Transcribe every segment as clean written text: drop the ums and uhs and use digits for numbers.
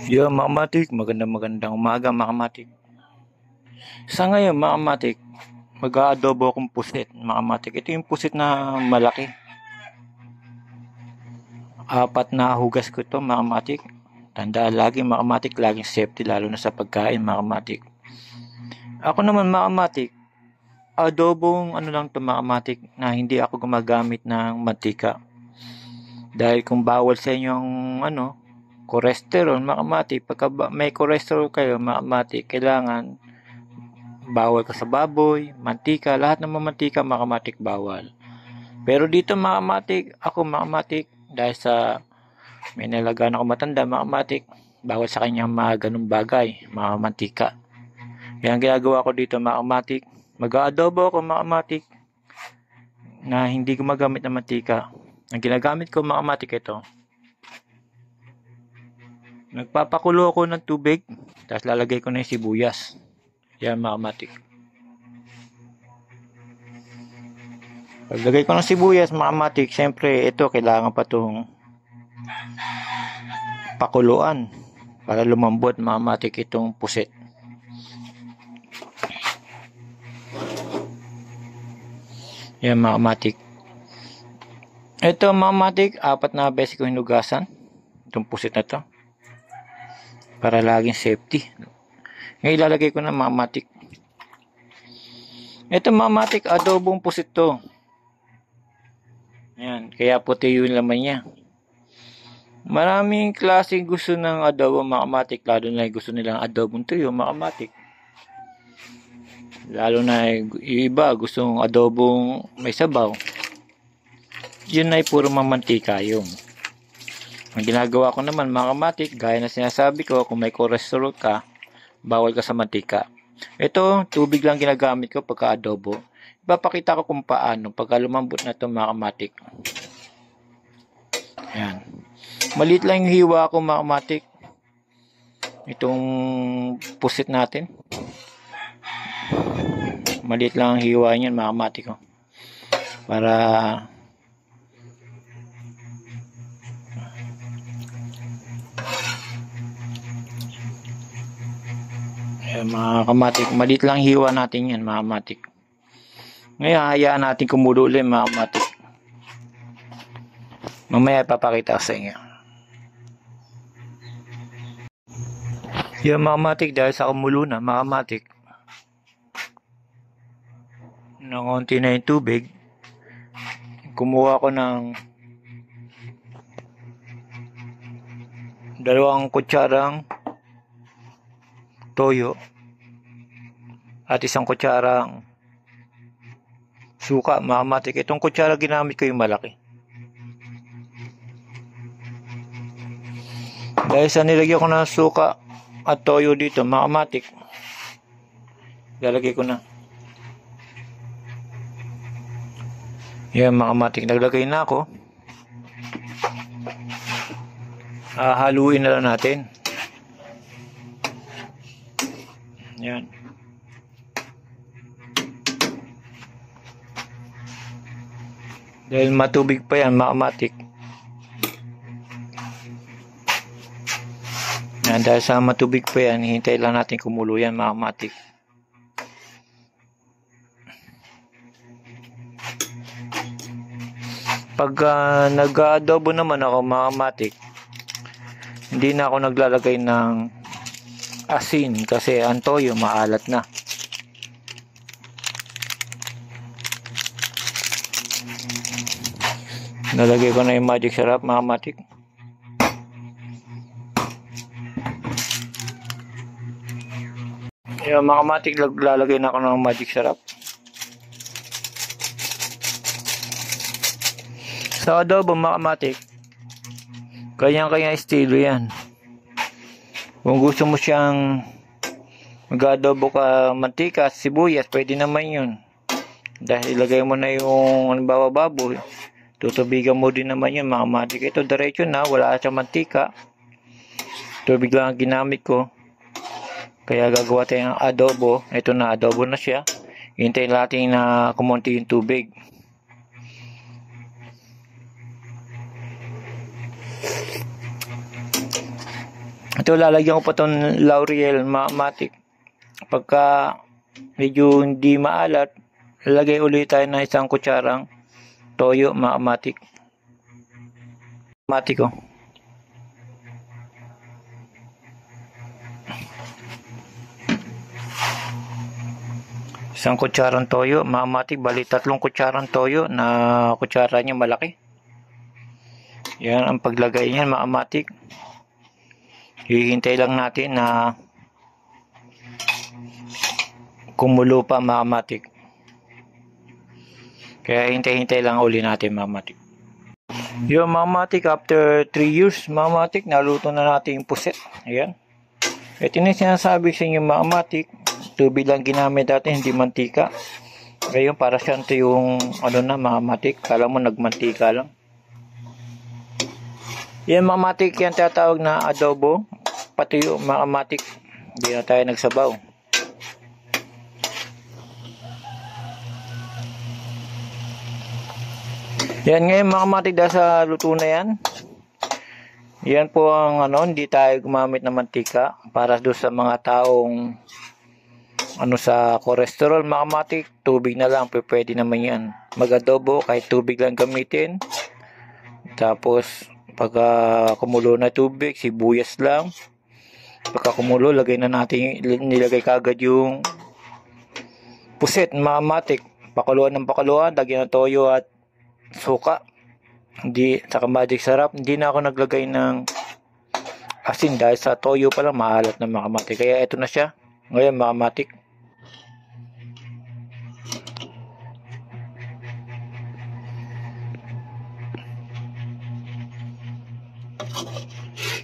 Yo, mga matik, magandang umaga mga matik. Sa ngayon mga matik, mag-aadobo akong pusit mga matik. Ito yung pusit na malaki. Apat na hugas ko to mga matik. Tandaan lagi mga matik, laging safety lalo na sa pagkain mga matik. Ako naman mga matik, adobong ano lang to mga matik na hindi ako gumagamit ng mantika. Dahil kung bawal sa inyong cholesterol mga matik, pagka may cholesterol kayo mga matik, kailangan bawal ka sa baboy, mantika, lahat ng mamantika makamatik bawal. Pero dito makamatik, ako makamatik dahil sa may nalagaan ako matanda makamatik, bawal sa kanya mga ganung bagay, mga mantika. Kaya ang ginagawa ko dito makamatik, mag-aadobo ako makamatik na hindi gumagamit ng mantika. Ang ginagamit ko makamatik ito. Nagpapakulo ako ng tubig, tapos lalagay ko na yung sibuyas. Yan makamatik. Paglagay ko ng sibuyas, makamatik, syempre ito kailangan pa itong pakuluan para lumambot makamatik itong pusit. Yan makamatik. Ito makamatik, 4 na beses ko hinugasan itong pusit na to para laging safety. Ngayon ilalagay ko na makamatik. Ito makamatik, adobong pusit to. Yan, kaya puti yung laman niya. Maraming klaseng gusto ng adobo makamatik, lalo na gusto nilang adobong tuyo makamatik. Lalo na yung iba gustong adobong may sabaw. Yun ay puro mamantika yung. Ang ginagawa ko naman makamatik, gaya na sinasabi ko, kung may cholesterol ka, bawal ka sa mantika. Ito, tubig lang ginagamit ko pagka adobo. Ipapakita ko kung paano pagka lumambot na ito makamatik. Ayan. Maliit lang yung hiwa ko makamatik. Itong pusit natin. Maliit lang ang hiwa niyan makamatik ko. Para ayan, mga kamatik, maliit lang hiwa natin yan mga kamatik. Ngayon hayaan natin kumulo ulit mga kamatik. Mamaya ipapakita sa inyo. Yan mga kamatik, dahil sa kumulo na mga kamatik, ng konti na yung tubig, kumuha ko ng 2 kutsarang toyo at 1 kutsarang suka mga kamatik. Itong kutsara ginamit ko yung malaki. Dahil sa nilagyan ko ng suka at toyo dito mga kamatik, lalagay ko na. Yan mga kamatik, naglagay na ako. Haluin na lang natin. Yan. Dahil matubig pa yan mga kamatik. Yan, dahil sa matubig pa yan, hintay lang natin kumulo yan mga kamatik. Pag nag-adobo naman ako mga kamatik, hindi na ako naglalagay ng asin kasi ang toyo maalat na. Nalagay ko na yung magic syrup mga kamatik. Yung mga kamatik, lalagay na ako ng magic syrup. Sa adobo mga kamatik, kanya-kanya estilo yan. Kung gusto mo siyang mag-adobo ka mantika, sibuyas, pwede naman yun. Dahil ilagay mo na yung halimbawa baboy, tutubigan mo din naman yun mga kamatik. Ito diretso na, wala siyang mantika. Tubig lang ang ginamit ko. Kaya gagawa tayo ng adobo. Ito na, adobo na siya. Hintayin natin na kumunti yung tubig. Ito, lalagyan ko pa itong laurel, mga kamatik. Pagka medyo hindi maalat, lagay ulit tayo ng isang kutsarang toyo, mga kamatik. Kamatik ko. Isang kutsarang toyo, mga kamatik. Bali, 3 kutsarang toyo na kutsara niya malaki. Yan ang paglagay niyan, mga kamatik. Hihintay lang natin na kumulo pa, mga kamatik. Kaya hintay-hintay lang uli natin, mga kamatik. Yung mga kamatik, after 3 years, mga kamatik, naluto na natin yung puset. Ayan. Ito na sinasabi sa inyo, mga kamatik. Tubig lang ginamit natin, hindi mantika. Ngayon, para siyang ito yung, mga kamatik. Kala mo nagmantika lang. Yan, mga kamatik, yan tatawag na adobo. Pati yung mga kamatik. Hindi na tayo nagsabaw. Yan ngayon, mga kamatik, dahil sa luto na yan. Yan po ang hindi tayo gumamit ng mantika para doon sa mga taong sa cholesterol, mga kamatik, tubig na lang, pwede naman yan. Mag-adobo, kahit tubig lang gamitin. Tapos, pagka kumulo na tubig, sibuyas lang. Pagka kumulo, nilagay kagad yung puset, mga kamatik. Pakuluan ng pakuluan, lagyan ng toyo at suka. Saka magic sarap. Hindi na ako naglagay ng asin dahil sa toyo pa lang maalat na, mga kamatik. Kaya ito na siya. Ngayon, mga kamatik.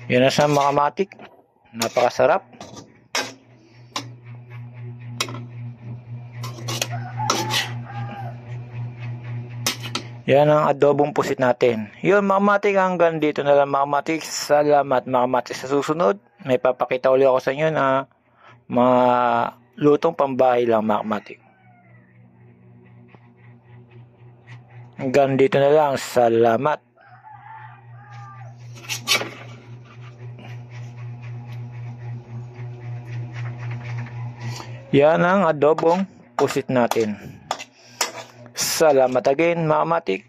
Yan na siya, mga kamatik. Napakasarap. Yan ang adobong pusit natin. Yun, mga kamatik, hanggang dito na lang, mga kamatik. Salamat, mga kamatik. Sa susunod, may papakita ulit ako sa inyo na mga lutong pambahay lang, mga kamatik. Hanggang dito na lang. Salamat. Yan ang adobong pusit natin. Salamat again, mga kamatik.